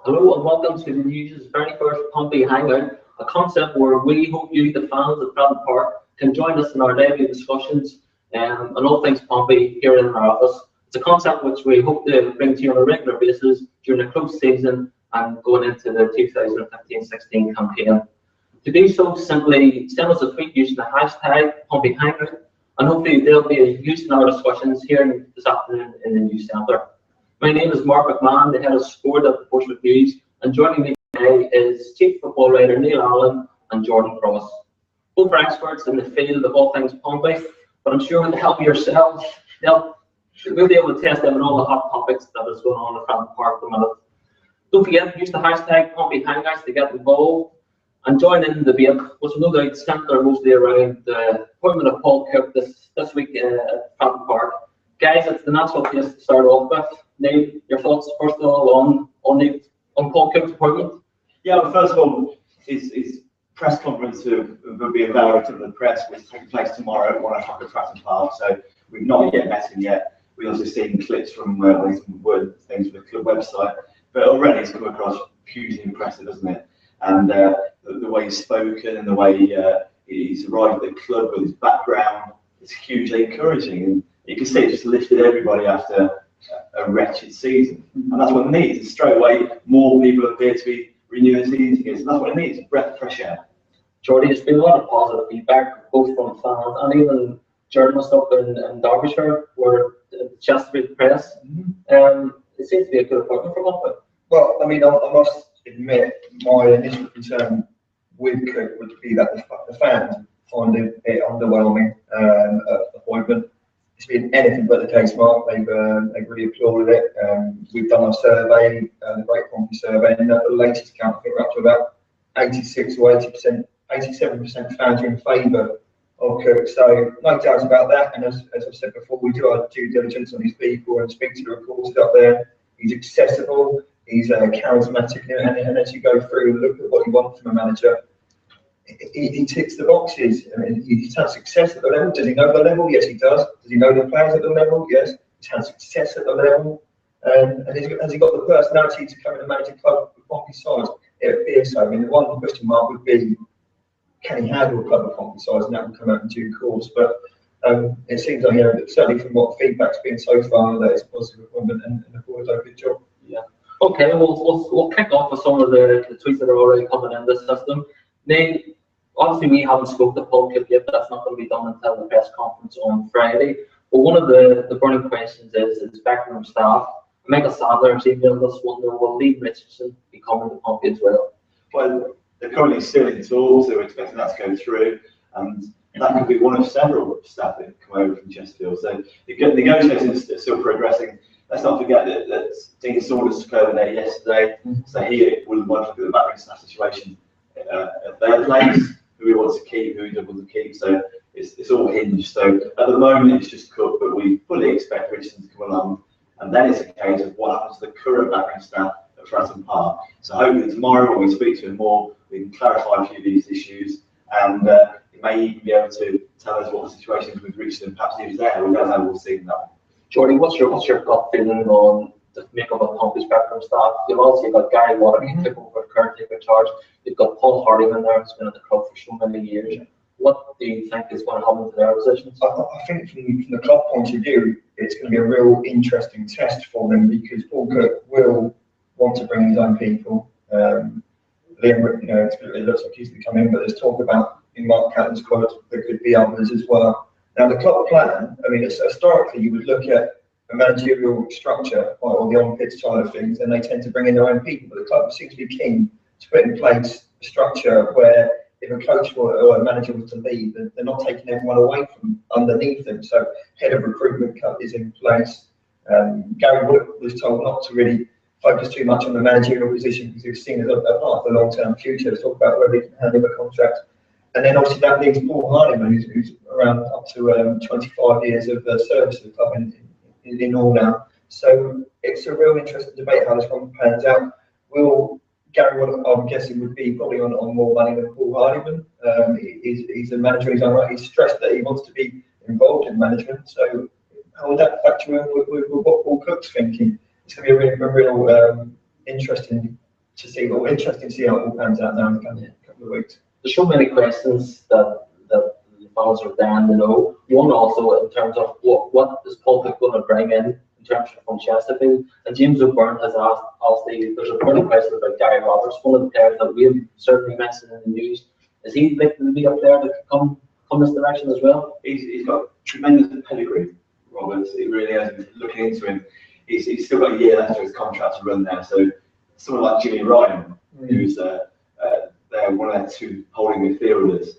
Hello and welcome to the News's very first Pompey Hangout, a concept where we hope you, the fans of Pratton Park, can join us in our daily discussions on all things Pompey here in our office. It's a concept which we hope to bring to you on a regular basis during the close season and going into the 2015-16 campaign. To do so, simply send us a tweet using the hashtag Pompey Hangout, and hopefully there'll be a use in our discussions here this afternoon in the news centre. My name is Mark McMahon, the head of sport at the Portsmouth News, and joining me today is Chief Football Writer Neil Allen and Jordan Cross. Both are experts in the field of all things Pompey, but I'm sure with the help of yourselves, we'll be able to test them on all the hot topics that is going on at Pratton Park at the minute. Don't forget, use the hashtag Pompey Hangouts to get involved and join in the debate, which will no doubt centre mostly around the appointment of Paul Cook this week at Pratton Park. Guys, it's the natural place to start off with. Neil, your thoughts first of all on Paul Cook's appointment? Yeah, well, first of all, his press conference will be available to the press, which is taking place tomorrow at 1 o'clock at Pratton Park. So we've not yet met him yet. We've also seen clips from some word things for the club website, but already it's come across hugely impressive, doesn't it? And the way he's spoken and the way he's arrived at the club with his background is hugely encouraging. And you can see it just lifted everybody after a wretched season, and that's what it needs. And straight away, more people appear to be renewing season tickets, and that's what it needs: a breath of fresh air. Jordy, there's been a lot of positive feedback, both from fans and even journalists up in Derbyshire, where the Chesterfield press. It seems to be a good appointment for Pompey. Well, I mean, I must admit, my initial concern with Cook would be that the fans find it underwhelming appointment. It's been anything but the case, Mark. They've really applauded it. We've done our survey, the Great Pompey survey, and at the latest count, I think we're up to about 86 or 80%, 87% fans are in favour of Cook. So no doubts about that. And as I've said before, we do our due diligence on these people and speak to the reporters up there. He's accessible, he's charismatic, and as you go through, look at what you want from a manager. He ticks the boxes. I mean, he's had success at the level. Does he know the level? Yes, he does. Does he know the players at the level? Yes. He's had success at the level. And has he got the personality to come in and manage a club with Pompey size? It appears so. I mean, the one question mark would be, can he handle a club of Pompey size? And that will come out in due course. But it seems like, certainly from what feedback's been so far, that it's a positive appointment, and the board's done a good job. Yeah. Okay, we'll kick off with some of the tweets that are already coming in this system. Neil, obviously we haven't spoken to Paul Cook yet, but that's not going to be done until the press conference on Friday. But one of the burning questions is backroom staff. Michael Sadler has emailed us wondering, will Lee Richardson be coming to Pompey as well? Well, they're currently still in talks, so we're expecting that to go through, and that could be one of several staff that come over from Chesterfield. So the negotiations are still progressing. Let's not forget that Dean Saunders took over there yesterday, so he will want to look at the backroom staff situation at their place, who he wants to keep, who he doesn't want to keep. So it's all hinged. So at the moment it's just Cook, but we fully expect Richardson to come along, and then it's a case of what happens to the current backroom staff at Pratton Park. So hopefully tomorrow when we speak to him more, we can clarify a few of these issues, and he may even be able to tell us what the situation is with Richardson. Perhaps he was there. We don't know. We'll see that. Jordy, what's your gut feeling on the makeup of Pompey's backroom staff? You've also got Gary Water, he took over currently in charge. You've got Paul Hardyman there, who's been at the club for so many years. What do you think is going to happen to their positions? I think from the club point of view, it's going to be a real interesting test for them, because Paul Cook will want to bring his own people. Liam, it looks like he's to come in, but there's talk about in Mark Catton's squad there could be others as well. Now the club plan, I mean, historically you would look at a managerial structure or the on-pitch side of things, and they tend to bring in their own people. But the club seems to be keen to put in place a structure where if a coach or a manager was to leave, they're not taking everyone away from underneath them. So head of recruitment cut is in place. Gary Wood was told not to really focus too much on the managerial position because he was seen as a part of the long-term future. Let's talk about whether he can handle a contract. And then obviously that leaves Paul Hardyman, who's around up to 25 years of service to the club in all now. So it's a real interesting debate how this one pans out. Will Gary Wood, I'm guessing, would be probably on more money than Paul Hardyman. He's a manager in his own right. He's stressed that he wants to be involved in management. So how would that factor in with what Paul Cook's thinking? It's going to be a real interesting to see, well, interesting to see how it all pans out now in the coming couple of weeks. There's so many questions that the fans are dying to know. One also in terms of what is Pompey going to bring in terms of from Chesterfield. And James O'Byrne has asked, obviously, there's a burning question about Gary Roberts, one of the players that we've certainly mentioned in the news. Is he likely to be up there to come this direction as well? He's got tremendous pedigree, Roberts. He really has. Looking into him, he's still got a year left of his contract to run there. So someone like Jimmy Ryan, who's they're one of their two holding midfielders,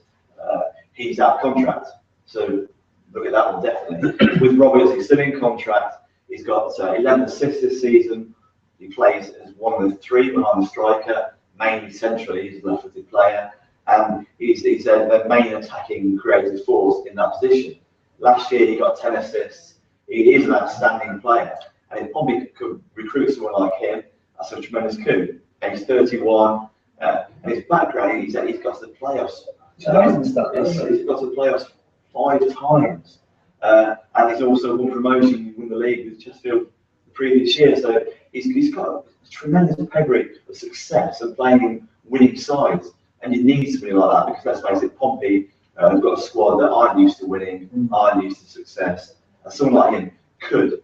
he's out of contract. So look at that one definitely. With Roberts, he's still in contract. He's got 11 assists this season. He plays as one of the three behind the striker, mainly centrally. He's a left-footed player, and he's a main attacking creative force in that position. Last year, he got 10 assists. He is an outstanding player, and if Pompey could recruit someone like him, that's a tremendous coup. And he's 31, and his background, he's got to the playoffs. He's got to the playoffs 5 times. And he's also won promotion, won the league with Chesterfield the previous year. So he's got a tremendous pedigree of success and playing in winning sides. And you need somebody like that because let's face it, Pompey have got a squad that aren't used to winning, aren't used to success. And someone like him could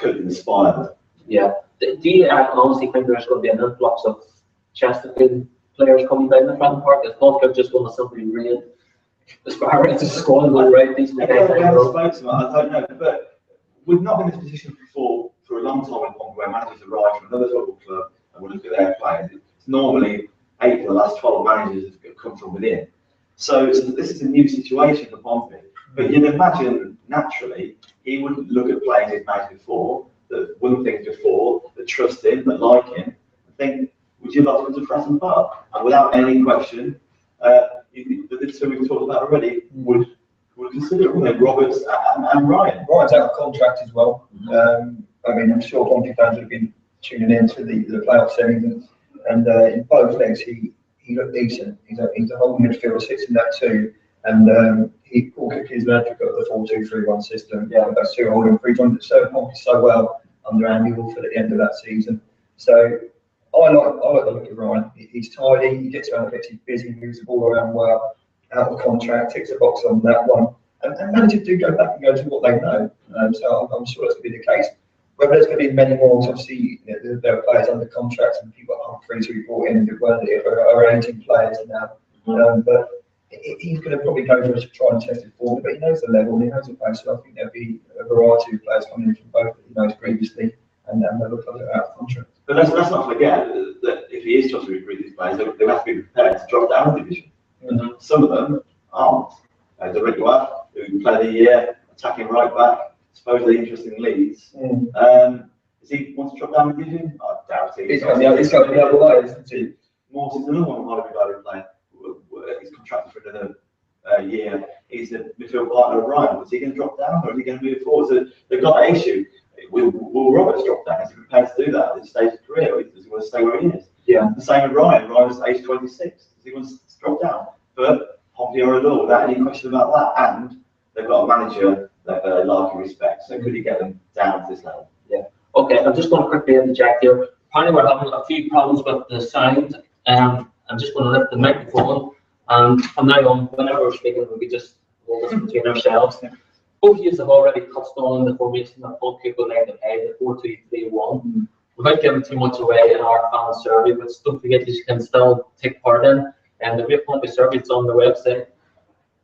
inspire them. Yeah. Do you honestly think there's going to be an influx of Chesterfield players coming down the Fratton Park? Is Paul Cook just going to simply raid as far as the squad and go right these guys? I don't know, but we've not been in this position before for a long time in Pompey where managers arrive from another football club and we look at their players. It's normally 8 of the last 12 managers have come from within. So this is a new situation for Pompey. But you'd imagine naturally he wouldn't look at players he's managed before, that won things before, that trust him, that like him, and think, would you like to come to Fratton Park? And without any question, the two we've talked about already would consider Roberts and Ryan. Ryan's out of contract as well. I mean, I'm sure Pompey fans have been tuning in to the playoff series, and in both legs he looked decent. He's a holding midfielder, sits in that too, and Paul Cook is an advocate of the 4-2-3-1 system. Yeah, those two holding free joined that served Pompey so well under Andy Wolford at the end of that season. So I like the look of Ryan. He's tidy, he gets around the pitch, he's busy, moves the ball around well, out of contract, ticks the box on that one. And managers do go back and go to what they know. So I'm sure that's going to be the case. Whether there's going to be many more, obviously, there are players under contract and people like Humphreys who we brought in who are aging players now. But he's going to probably go for a try and test it forward, but he knows the level and he knows the place. So I think there'll be a variety of players coming in from both that he knows previously, and they'll look like they're out of contract. But let's not forget that if he is trying to recruit these players, they have to be prepared to drop down a division. Some of them aren't. The Rick Watt, who played a year attacking right back, supposedly interesting Leeds. Does he want to drop down the division? I doubt it. He's got the other way, isn't he? Morton's another one highly valued player. He's contracted for another year. He's the midfield partner of Ryan. Is he going to drop down or is he going to move forward? So they've got an issue. Will Roberts drop down? Is he prepared to do that at this stage of his career? Or does he want to stay where he is? Yeah. The same with Ryan. Ryan's age 26. Does he want to drop down? But Pompey are a law without any question about that. And they've got a manager that they like and respect. So could he get them down to this level? Yeah. Okay, I'm just going to quickly interject here. Apparently we're having a few problems with the sound. I'm just going to lift the microphone. And from now on, whenever we're speaking, we'll be just hold this between ourselves. Both of you have already touched on the formation that Pompey will like to play, the 4-2-3-1. Without giving too much away in our fan survey, but don't forget you can still take part in. And the Great Pompey survey, it's on the website.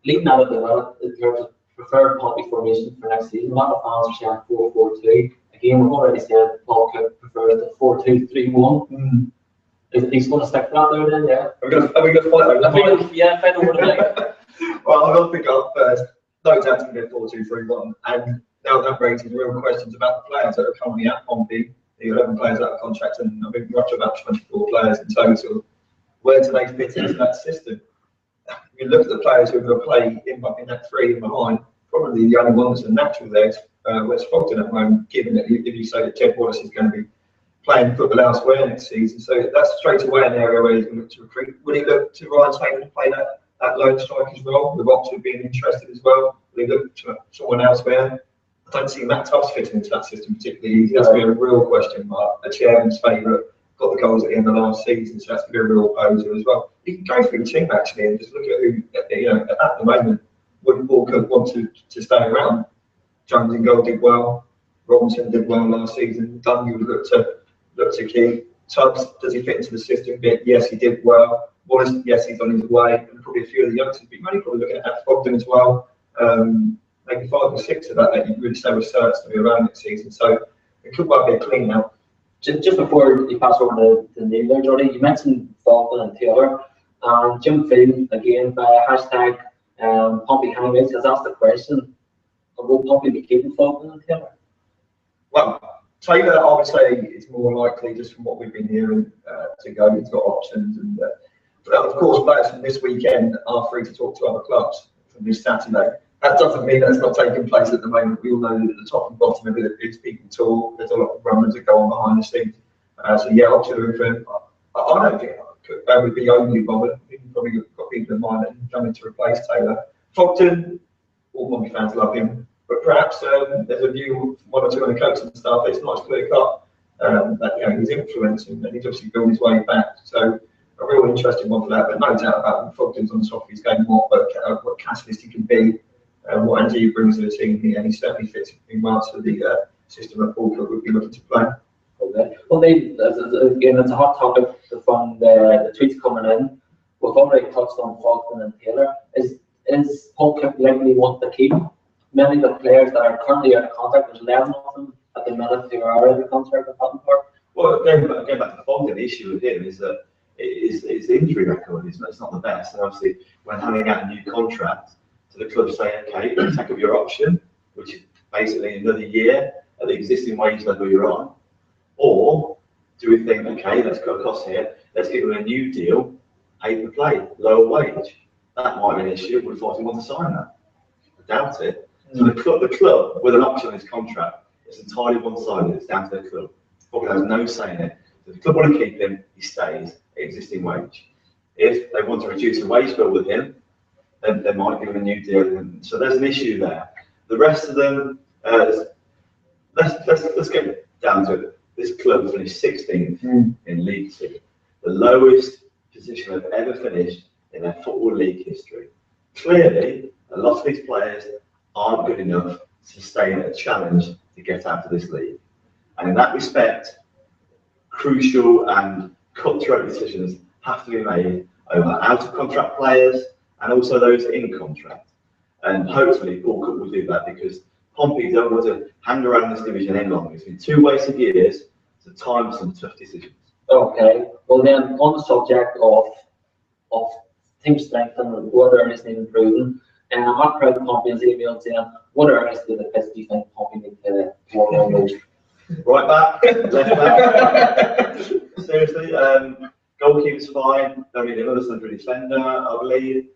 Leading out of the in terms of preferred Pompey formation for next season, a lot of fans are saying 4-4-2. Again, we've already said Paul Cook prefers the 4-2-3-1. He's going to stick to that there then, yeah? Are we going to fight over that? Yeah, find out what it is. Well, I'm going to pick up first. No doubt it's going to be 4-2-3-1. And that raises real questions about the players that are currently at Pompey. The 11 players out of contract, and I think we're up to about 24 players in total. Where do they fit into that system? If you look at the players who are going to play in that 3 and behind, probably the only one that's a natural there is Wes Fogden at the moment, given that if you say that Ted Wallace is going to be playing football elsewhere next season. So that's straight away an area where he's going to look to recruit. Would he look to Ryan Taylor to play that lone striker's role, with Oxford being interested as well? Would he look to someone elsewhere? I don't see Matt Tubbs fitting into that system particularly. That's been a real question mark, a chairman's favourite got the goals at the end of last season, so that's going to be a real poser as well. You can go through the team actually and just look at who, at the moment, would Walker want to stay around. Jones in goal did well. Robinson did well last season. Dunn, you would look to keep. Tubbs, does he fit into the system bit? Yes, he did well. Wallace, yes, he's on his way. And probably a few of the youngsters, but you're only probably looking at Fogden as well. Maybe 5 or 6 of that you'd really say were certs to be around next season. So it could well be a clean out. Just before you pass over to Neil there, Jordy, you mentioned Fogden and Taylor. Jim Field, again, by hashtag Pompey Hangouts, has asked the question, will Pompey be keeping Fogden and Taylor? Well, Taylor, I would say, is more likely, just from what we've been hearing, to go. He's got options. And of course, players from this weekend are free to talk to other clubs from this Saturday. That doesn't mean that's not taking place at the moment. We all know that at the top and bottom of it is people talk. There's a lot of rumours that go on behind the scenes. So yeah, option for him. I don't think I would be overly bothered. I think you've probably got people in mind that can come in to replace Taylor. Fogden, all Pompey fans love him, but perhaps there's a view, 1 or 2 on the coaching staff, it's not as clear cut that his influence, and he's obviously built his way back. So a real interesting one for that, but no doubt about it. Fogden's on the top of his game, what catalyst he can be. What energy he brings to the team here, and he certainly fits in well to the system that Walker would be looking to play. Okay. Well, again, it's a hot topic from the tweets coming in. We've already touched on Fogden and Taylor. Is Pompey likely want to keep many of the players that are currently out of contract? There's 11 of them at the minute who are out of contract at Patton Park. Well, going back to Fogden, the issue with him is that his injury record is not the best, and obviously when handing out a new contract, the club say, okay, take up your option, which is basically another year at the existing wage level you're on, or do we think, okay, let's cut costs here, let's give him a new deal, pay per play, lower wage? That might be an issue. Would Fogden want to sign that? I doubt it. So the club with an option on his contract, it's entirely one-sided. It's down to the club. Fogden has no say in it. If the club want to keep him, he stays at existing wage. If they want to reduce the wage bill with him, then they might give him a new deal. So there's an issue there. The rest of them, let's get down to it. This club finished 16th in League 2, the lowest position they've ever finished in their Football League history. Clearly, a lot of these players aren't good enough to sustain a challenge to get out of this league. And in that respect, crucial and cutthroat decisions have to be made over out-of-contract players and also those in contract. And hopefully Paul Cook will do that, because Pompey don't want to hang around this division any longer. It's been 2 wasted years, so time for some tough decisions. Okay, well then on the subject of team strength and what areas need improving, our crowd Pompey has emailed saying, what areas do you think Pompey need to work on most? Right back, left back. Seriously, goalkeeper's fine, don't need another central defender, I believe.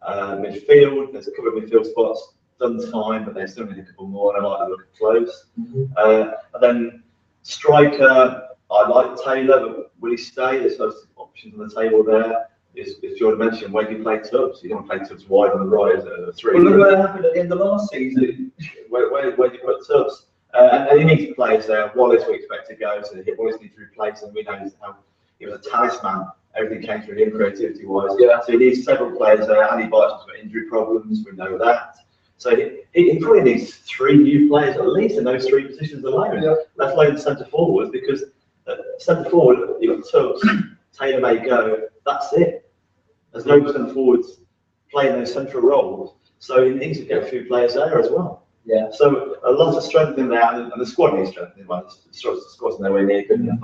Midfield, there's a couple of midfield spots. Dunn's fine, but they still need a couple more, and I like to look close. And then striker, I like Taylor, but will he stay? There's those options on the table there. As Jordan mentioned, where do you play Tubbs? You don't want to play Tubbs wide on the right as a 3. Well, look what happened at the end of last season. Where do you put Tubbs? And he needs players there. Wallace we expect to go, so Wallace needs to replace him. We know how he was a talisman. Everything came through him creativity-wise. Yeah. So he needs several players there. Andy Barton's got injury problems. We know that. So he probably needs 3 new players at least in those 3 positions alone. Yeah. Let alone centre forward, because centre forward you've got Tubbs, Taylor may go. That's it. There's no centre forwards playing those central roles. So he needs to get a few players there as well. Yeah. So a lot of strength in there, and the squad needs strength in there. The squad's nowhere near good enough.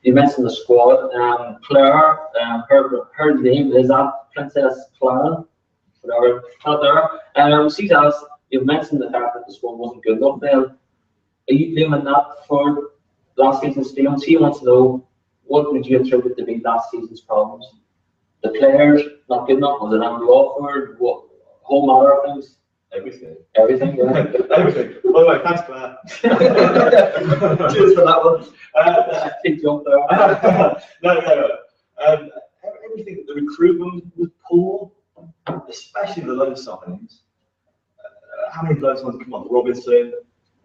You mentioned the squad. Claire, her name is Princess Clara, whatever. She's asked, you've mentioned the fact that the squad wasn't good enough then. Are you blaming that for last season's failure? She wants to know, what would you attribute to be last season's problems? The players not good enough? Was it Andrew Alford? What whole matter of things? Everything. Everything, yeah. Everything. By the way, thanks for that. Cheers for that one. I think you up there. No. Everything. The recruitment was poor, especially the loan signings. How many loan signings come on? Robinson,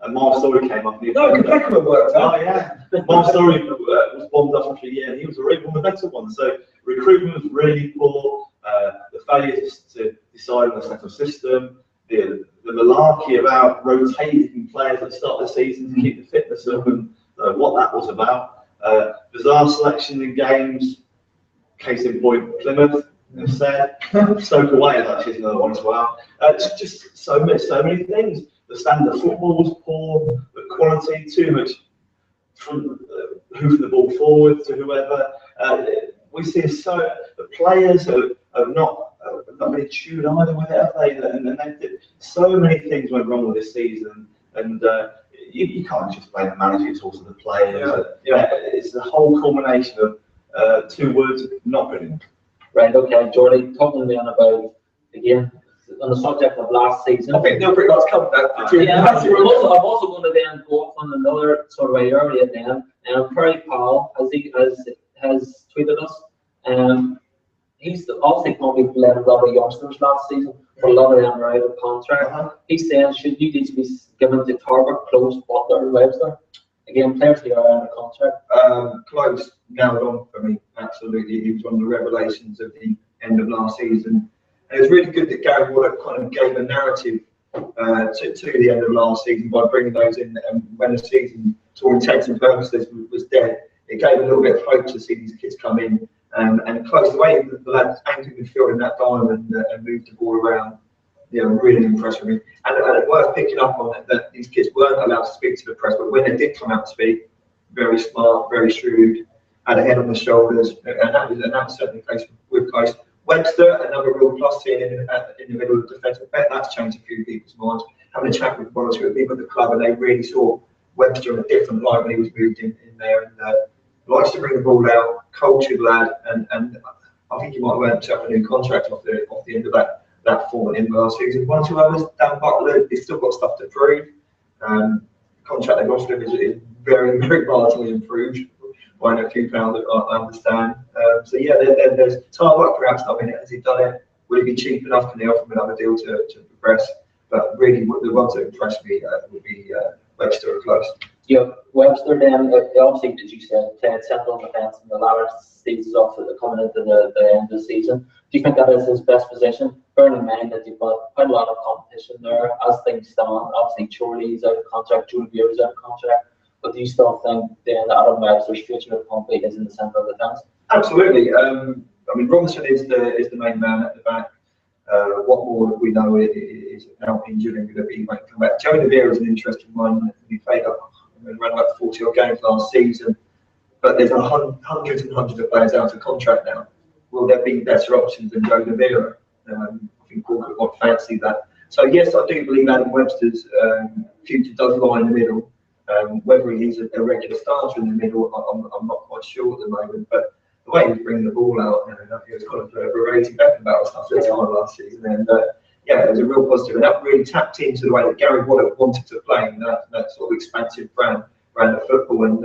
and Miles Story came up. No, Beckham worked out. Oh yeah, Miles Story was bombed off after a year, and he was already one of the better ones. So recruitment was really poor. The failure to decide on the central system, the malarkey about rotating players at the start of the season to keep the fitness up, and what that was about. Bizarre selection in games. Case in point, Plymouth. I've said Stoke away is actually another one as well. It's just so many things. The standard of football was poor, the quality too much from hoofing the ball forward to whoever. We see the players have not been in tune either with it, have they? And so many things went wrong with this season, and you can't just blame the manager. It's also the players. It's the whole culmination of 2 words: not brilliant. Right, okay, Jordy, talking then about, again, on the subject of last season. I think they'll pretty much cover that. Yeah, I'm also going to then go off on another sort of area then. Perry Powell has tweeted us. He's obviously probably led a lot of youngsters last season, but a lot of them are out of contract. He's saying, should you need to be given to Tarbuck, Close, Butler, and Webster? Again, players who are out of contract. Close nailed on for me, absolutely. He was one of the revelations of the end of last season. And it was really good that Gary Waddock kind of gave a narrative to the end of last season by bringing those in. And when the season, to all intents and purposes, was dead, it gave a little bit of hope to see these kids come in. And Close, the way the lads anchored midfield in that diamond and moved the ball around, really impressed with me. And it's worth picking up on that these kids weren't allowed to speak to the press, but when they did come out to speak, very smart, very shrewd, had a head on the shoulders, and that was certainly the case with Close. Webster, another real plus here in the middle of the defence. I bet that's changed a few people's minds. Having a chat with one or two people at the club, and they really saw Webster in a different light when he was moved in there. And likes to bring the ball out, cultured lad, and I think he might have earned himself a new contract off the end of that form in the last season. 1 or 2 others, Dan Butler, he's still got stuff to prove. Contract they've offered him is very, very marginally improved by a few pounds, I understand. So yeah, there's Tarbuck perhaps not in it. Has he done it? Will he be cheap enough? Can they offer him another deal to progress? But really, the ones that impressed me would be Webster or Close. Yeah, Webster then, obviously, as you said, played central defence in the latter stages of coming into the end of the season. Do you think that is his best position? Bearing in mind that you've got quite a lot of competition there as things stand. Obviously, Chorley's out of contract, Julian Beer's out of contract. But do you still think then Adam Webster's future at Pompey is in the centre of the defence? Absolutely. Robinson is the main man at the back. What more we know is now injured and going to be making come back. Joe Devere is an interesting one. He played around about 40 odd games last season, but there's hundreds and hundreds of players out of contract now. Will there be better options than Joe Devere? I think Paul would fancy that. So yes, I do believe Adam Webster's future does lie in the middle. Whether he's a regular starter in the middle, I'm not quite sure at the moment. But the way he's bringing the ball out, he was kind of berating Beckham about stuff at the time last season, and it was a real positive, and that really tapped into the way that Gary Waddock wanted to play in that sort of expansive brand of football. And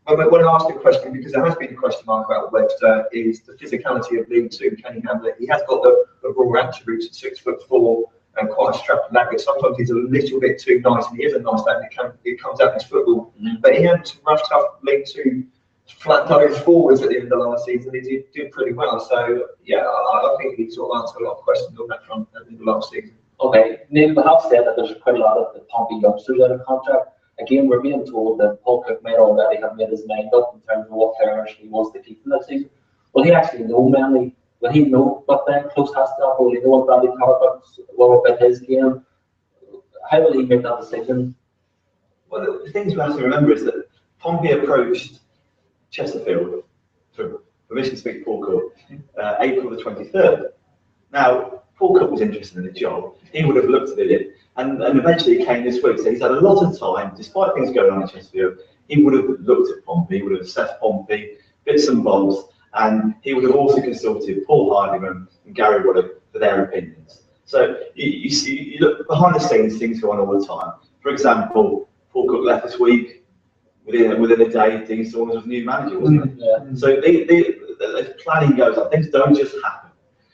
when I asked the question, because there has been a question mark about Webster, is the physicality of League Two. Can he handle it? He has got the raw attributes at 6'4" and quite a strapping lad. Sometimes he's a little bit too nice, and he is a nice lad. It comes out in his football, but he had some rough, tough League Two flat-nosed forwards at the end of last season. He did pretty well. So yeah, I think he sort of answered a lot of questions on that front at the end of last season. Okay, Neil, we have said that there's quite a lot of the Pompey youngsters out of contract. Again, we're being told that Paul Cook may already have made his mind up in terms of what players he wants to keep from that season. Will he actually know mainly? Will he know what Ben Close has to offer? Will he know what Bradley Tarbuck's about his game? How will he make that decision? Well, the things we have to remember is that Pompey approached Chesterfield for permission to speak to Paul Cook April the 23rd. Now, Paul Cook was interested in the job. He would have looked at it, and eventually it came this week. So he's had a lot of time, despite things going on in Chesterfield. He would have looked at Pompey, he would have assessed Pompey, bits and bobs, and he would have also consulted Paul Hardiman and Gary Waddock for their opinions. So you look behind the scenes, things go on all the time. For example, Paul Cook left this week. Within a day, Dean Saunders was new manager, wasn't he? Yeah. So the planning goes on. Things don't just happen.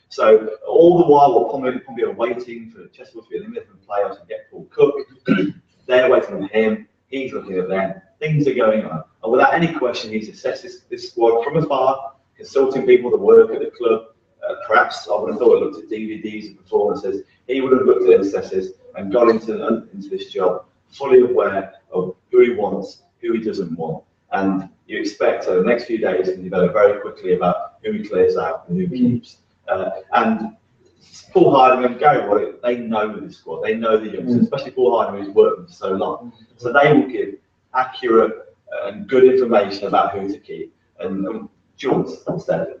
So all the while, Pompey are waiting for Chesterfield to be eliminated from the playoffs and get Paul Cook. They're waiting on him. He's looking at them. Things are going on. And without any question, he's assessed this squad from afar, consulting people that work at the club. Perhaps I would have thought he looked at DVDs and performances. He would have looked at assessors and got into this job fully aware of who he wants, who he doesn't want. And you expect over the next few days to develop very quickly about who he clears out and who he keeps. And Paul Hardiman, Gary Wallace, they know the squad, they know the youngsters, especially Paul Hardiman who's worked with them for so long. So they will give accurate and good information about who to keep. And George said,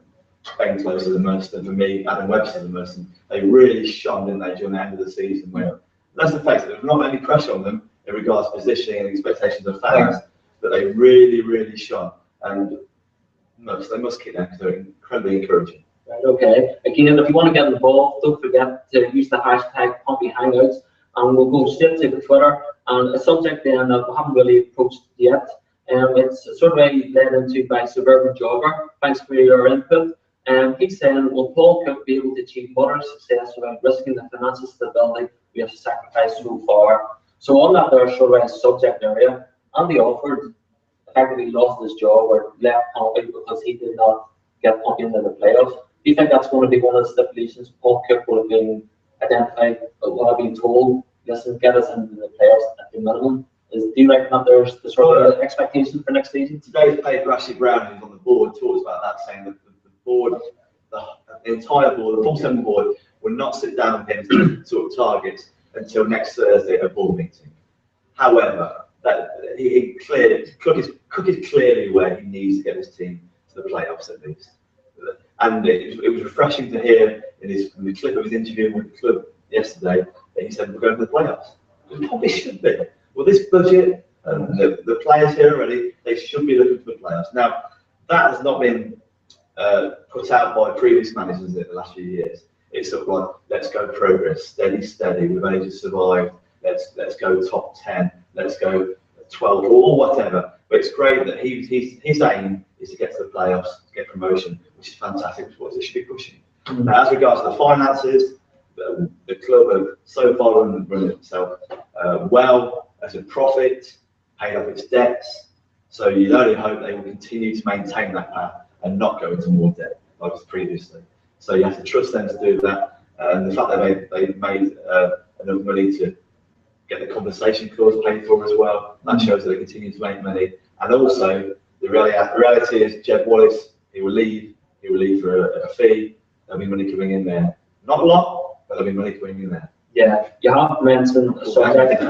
Ben Closer than most, and for me, Adam Webster than most, and they really shone, didn't they, during the end of the season. Where that's the fact that there's not any pressure on them in regards to positioning and expectations of fans, but they really, really shone. And they must keep them because they're incredibly encouraging. Right, okay. Again, if you want to get involved, don't forget to use the hashtag Pompey Hangouts, and we'll go straight to the Twitter. And a subject then that we haven't really approached yet, it's sort of led into by Suburban Jogger. Thanks for your input. He's saying, will Paul Cook be able to achieve moderate success without risking the financial stability we have sacrificed so far? So on that there's sort of a subject area. Andy Alford effectively lost his job or left Pompey because he did not get Pompey into the playoffs. Do you think that's going to be one of the stipulations? Paul Cook will have been identified, will have been told, listen, get us into the playoffs at the minimum. Do you reckon that there's the sort of expectation for next season? Today's paper, Ashley Brown, who's on the board, talks about that, saying that the board, the entire board, the full 7 board, will not sit down with him to sort of targets until next Thursday at a board meeting. However, that Cook is clearly where he needs to get his team to the playoffs at least. And it was refreshing to hear in the clip of his interview with the club yesterday that he said we're going to the playoffs. We probably should be. Well, this budget and the players here already, they should be looking for the playoffs. Now, that has not been put out by previous managers in the last few years. It's sort of like, let's go progress, steady. We've only just survived. Let's go top 10. Let's go 12 or whatever. But it's great that his aim is to get to the playoffs, to get promotion, which is fantastic. What they should be pushing. Now, as regards to the finances, the club have so far run itself well as a profit, paid off its debts. So you only hope they will continue to maintain that path and not go into more debt like previously. So you have to trust them to do that. And the fact that they've made enough money to get the compensation clause paid for as well, that shows that they continue to make money. And also, the reality is Jed Wallace, he will leave for a fee. There'll be money coming in there. Not a lot, but there'll be money coming in there. Yeah, you have mentioned the subject.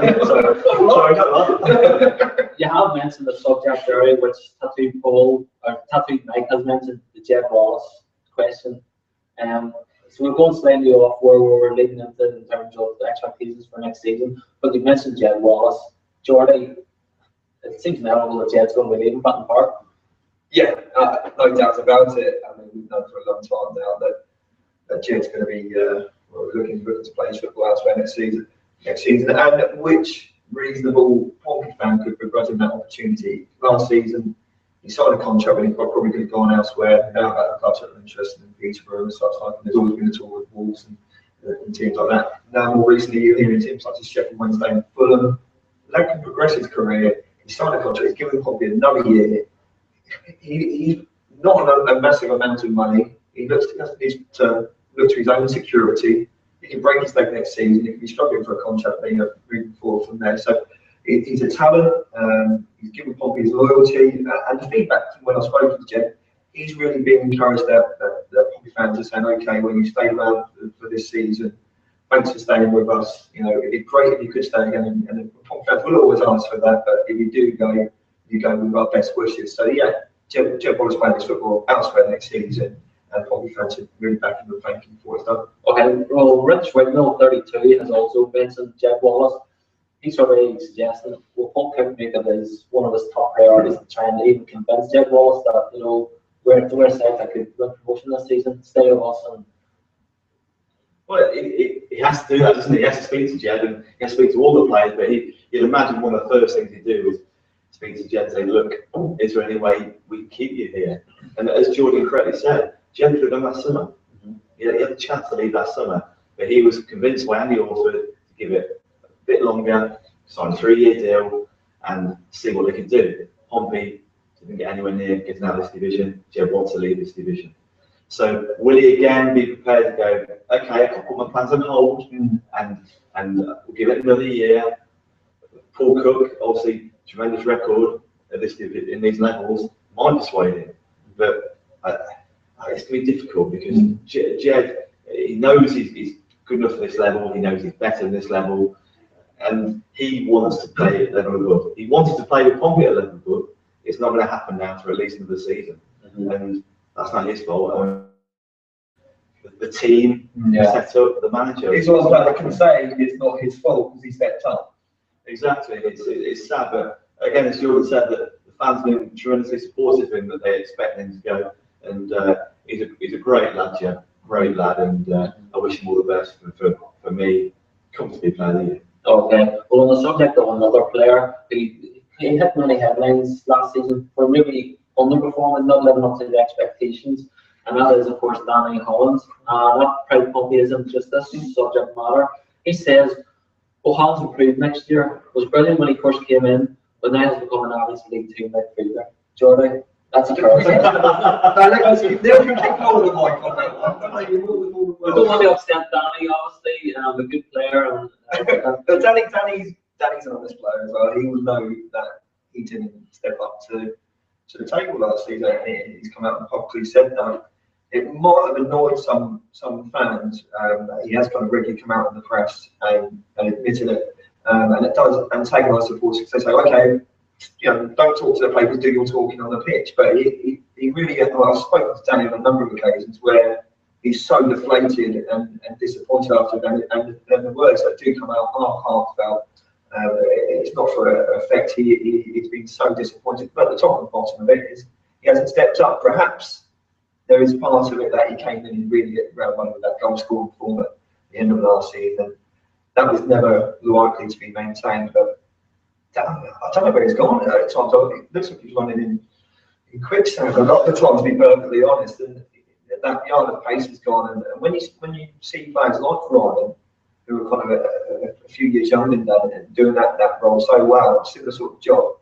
You have mentioned the subject area, which Tattoo Mike has mentioned, the Jed Wallace question. So we're going slightly off where we were leading into in terms of the expectations for next season. But you mentioned Jed Wallace. Jordy, it seems inevitable that Jed's going to be leaving Patton Park. Yeah, no doubt about it. I mean, we've known for a long time now that Jed's going to be looking to play his football elsewhere next season, and which reasonable Pompey fan could begrudge him that opportunity. Last season, he signed a contract and he probably could have gone elsewhere. Now that the clubs are interested in Peterborough and such like, and there's always been a talk with Wolves and teams like that. Now more recently, you're hearing teams such as Sheffield Wednesday and Fulham. That can progress his career. He signed a contract. He's given Pompey another year. He's not on a massive amount of money. He looks to his own security. He can break his leg next season. He can be struggling for a contract, moving forward from there. So he's a talent. He's given Pompey his loyalty, and the feedback from when I spoke to Jed, he's really been encouraged that Pompey fans are saying, okay, well, you stay around for this season. Thanks for staying with us. You know, it'd be great if you could stay again, and the Pompey fans will always ask for that. But if you do go, you go with our best wishes. So yeah, Jed Wallace playing his football elsewhere next season, and Pompey fans should really back him and thank him for what he's done. Okay, well, Rich Wigmill, 32, has also mentioned Jed Wallace. He's already suggested, well, Paul Cook make it as one of his top priorities to try and even convince Jed Wallace that, you know, we're Celtic could win promotion this season, stay with us. And well, he has to do that, doesn't he? He has to speak to Jed and he has to speak to all the players, but you'd imagine one of the first things he'd do is speak to Jed and say, look, is there any way we can keep you here? And as Jordan correctly said, Jed could have done that summer. He had a chance to leave that summer, but he was convinced by Andy Alford to give it a bit longer, sign a 3-year deal and see what they can do. Pompey didn't get anywhere near getting out of this division. Jed wants to leave this division. So will he again be prepared to go, okay, I'll put my plans on hold and we'll give it another year. Paul Cook, obviously, tremendous record at this in these levels, might persuade him. But it's going to be difficult because Jed, he knows he's good enough for this level, he knows he's better than this level, and he wants to play at level above. He wanted to play with Pompey at level above. It's not going to happen now for at least another season. And that's not his fault. The team set up, the manager. It's almost like I can say it's not his fault because he stepped up. Exactly. It's sad, but again, as Jordan said, that the fans have been tremendously supportive of him, that they expect him to go. And he's a great lad, yeah, great lad, and I wish him all the best. And for me, comfortably player of the year. Okay. Well, on the subject of another player, he hit many headlines last season for maybe underperforming, not living up to the expectations, and that is, of course, Danny Hollins. That proud Pompey isn't just this subject matter. He says, Hollins improved next year, was brilliant when he first came in, but now has become an average League 2 midfielder. Jordan, that's a curse. They'll keep hold of the mic on that one. I don't want to upset Danny, obviously, a good player. But Danny's an honest player as well. He will know that he didn't step up to the table last season. He's come out and publicly said that. It might have annoyed some fans that he has kind of regularly come out in the press and admitted it. And it does antagonise supporters because they say, okay, don't talk to the players, do your talking on the pitch. But he really, I've spoken to Danny on a number of occasions where he's so deflated and disappointed after it, and the words that do come out are heartfelt. It's not for effect. He's been so disappointed. But the top and bottom of it is he hasn't stepped up. Perhaps there is part of it that he came in and really hit round one with that goal scoring form at the end of last season. That was never likely to be maintained. But I don't know where he's gone at times. It looks like he's running in quicksand a lot of the time, to be perfectly honest. And that yard of pace is gone. And when you see players like Ryan, who are kind of a few years younger than that and doing that role so well, similar sort of job,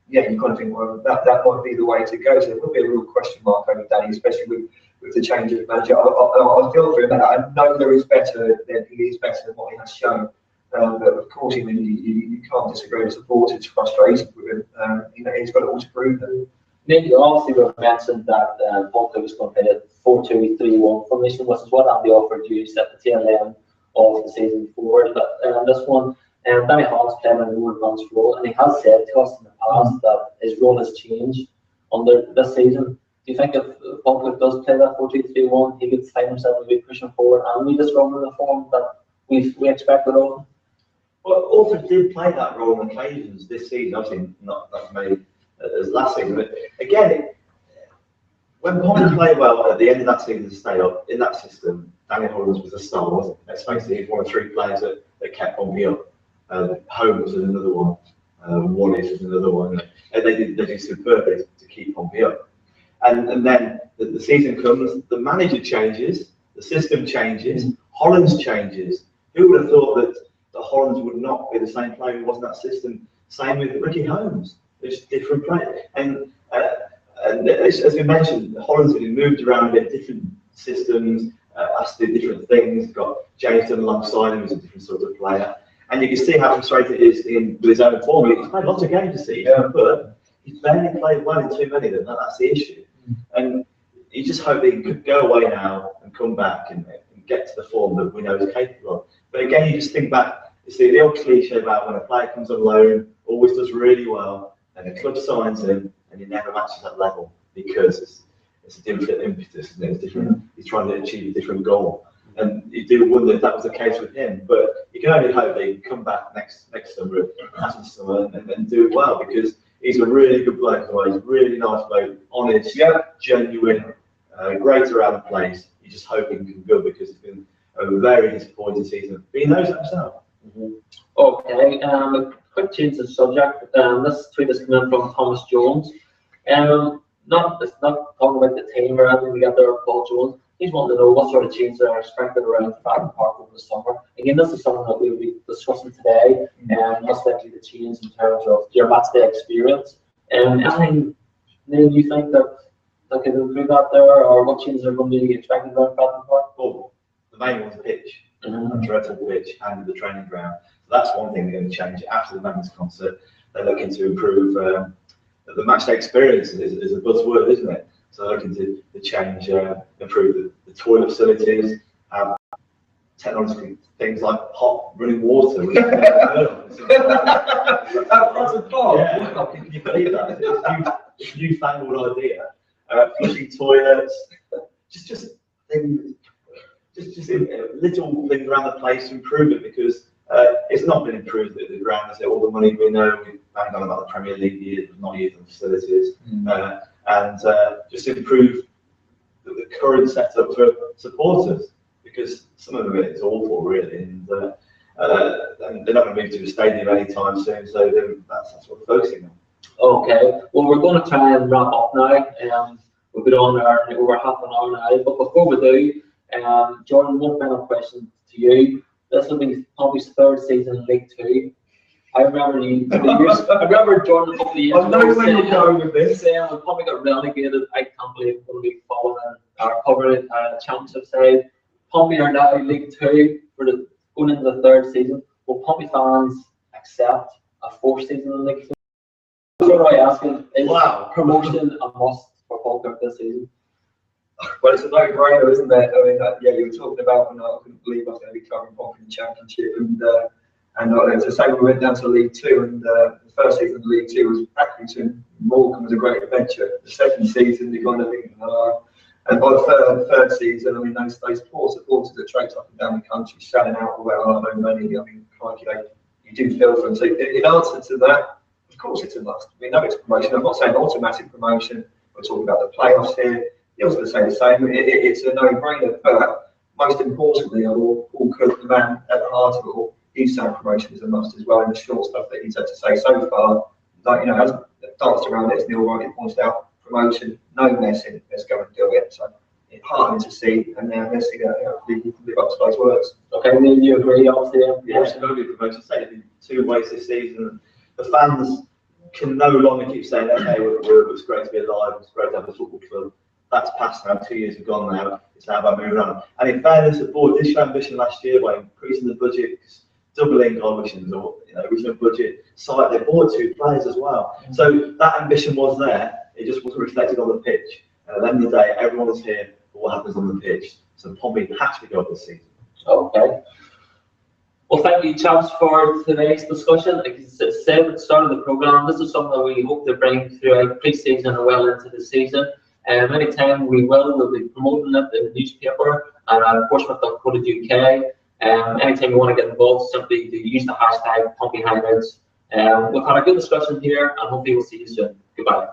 you kind of think, well, that might be the way to go. So there will be a real question mark over Danny, especially with the change of manager. I feel for him that I know there is better than he is better than what he has shown. But of course, you can't disagree with supporters' frustrated with him. He's got it all to prove. Maybe obviously we've mentioned that Pompey was going to play a 4-2-3-1 formation, which is what Andy offered you at the tail end of the season forward. But this one, Danny Hollins playing a more advanced role, and he has said to us in the past that his role has changed under this season. Do you think if Pompey does play that 4-2-3-1, he could find himself to be pushing forward and we just run in the form that we expected of him? Well, Alford did play that role on occasions this season, obviously not as many as last season, but again, when Pompey played well at the end of that season to stay up in that system, Danny Hollins was a star, wasn't he? Let's face it, he's one of 3 players that kept Pompey up. Holmes was another one, Wallace was another one, and they did superbly to keep Pompey up. And then the season comes, the manager changes, the system changes, Hollins changes. Who would have thought that Hollins would not be the same player who was in that system? Same with Ricky Holmes. It's a different player. And as we mentioned, Hollins had been moved around a bit, different systems, asked to do different things, got James alongside him, who's a different sort of player. And you can see how frustrated he is with his own form. He's played lots of games this season, but he's barely played well in too many of them. That's the issue. And you just hope that he could go away now and come back and get to the form that we know he's capable of. But again, you just think back, you see the old cliche about when a player comes on loan, always does really well, and the club signs him, and he never matches that level because it's a different impetus, isn't it? It's different. He's trying to achieve a different goal. And you do wonder if that was the case with him, but you can only hope that he can come back next summer, after summer, and do well, because he's a really good bloke. He's a really nice bloke, honest, genuine, great around the place. You just hope he can do good, because it's been a very disappointing season. But he knows that himself. Okay, a quick change of subject. This tweet is coming from Thomas Jones. It's not talking about the team or anything. We got there, Paul Jones. He's wanting to know what sort of changes are expected around Fratton Park over the summer. Again, this is something that we'll be discussing today, and what's likely to change in terms of your match day experience. Anything, Neil, you think that can improve that there, or what changes are going to be expected around Fratton Park? Well, the main one's the pitch, the dreadful pitch and the training ground. So that's one thing they're going to change after the Magnus concert. They're looking to improve the match day experience is a buzzword, isn't it? So they're looking to change, improve the toilet facilities, have technological things like hot running water. Which I've never heard of. Yeah, can you believe that? It's a newfangled idea. Flushing toilets, just things, just little things around the place to improve it, because it's not been improved at the ground. Is it? All the money we know, we've banged on about the Premier League years, but not used on facilities, and just improve the current setup for supporters, because some of it is awful, really, and they're not going to move to a stadium anytime soon, so that's what we're focusing on. Okay, well, we're going to try and wrap up now. We've been on over half an hour now, but before we do, Jordan, one final question to you. This will be Pompey's third season in League Two. I remember I remember Jordan a couple of years ago saying when Pompey got relegated, I can't believe we're going to be following our covering championship side. Pompey are now in League Two going into the third season. Will Pompey fans accept a fourth season in League Two? So what I asking is promotion a must for Falkirk this season? Well, it's a no-brainer, isn't it? I mean, yeah, you were talking about when I couldn't believe I was going to be covering Pompey in the Championship, and as I say, we went down to League Two, and the first season of League Two was Accrington. Morecambe was a great adventure. The second season, you kind of think, and by the third season, I mean, those poor supporters that traipse up and down the country, shouting out, well, I know many. I mean, crikey, you do feel for them. So, in answer to that, of course, it's a must. We know it's promotion. I'm not saying automatic promotion. We're talking about the playoffs here. You're going to say the same. It's a no-brainer. But most importantly, Paul Cook, the man at the heart of it all, he's saying promotion is a must as well. And the short stuff that he's had to say so far, has danced around it, as Neil rightly pointed out. Promotion, no messing. Let's go and do it. So it's heartening to see, and now let's see that we can live up to those words. Okay, Neil, you agree? Obviously, yeah, it's going to be promotion. Say it in 2 ways this season. The fans can no longer keep saying, okay, it's great to be alive, it's great to have a football club. That's past now, 2 years have gone now, it's now about moving on. And in fairness, the board did show ambition last year by increasing the budget, doubling Godwison's original budget, so they bought 2 players as well. So that ambition was there, it just wasn't reflected on the pitch. And at the end of the day, everyone's here for what happens on the pitch. So Pompey has to go this season. Okay. Well, thank you, chaps, for today's discussion. Like I said at the start of the programme, this is something that we hope to bring throughout pre-season and well into the season. Anytime we'll be promoting it in the newspaper and on Portsmouth.co.uk. Anytime you want to get involved, simply use the hashtag Pompey Hangouts. We've had a good discussion here, and hopefully we'll see you soon. Goodbye.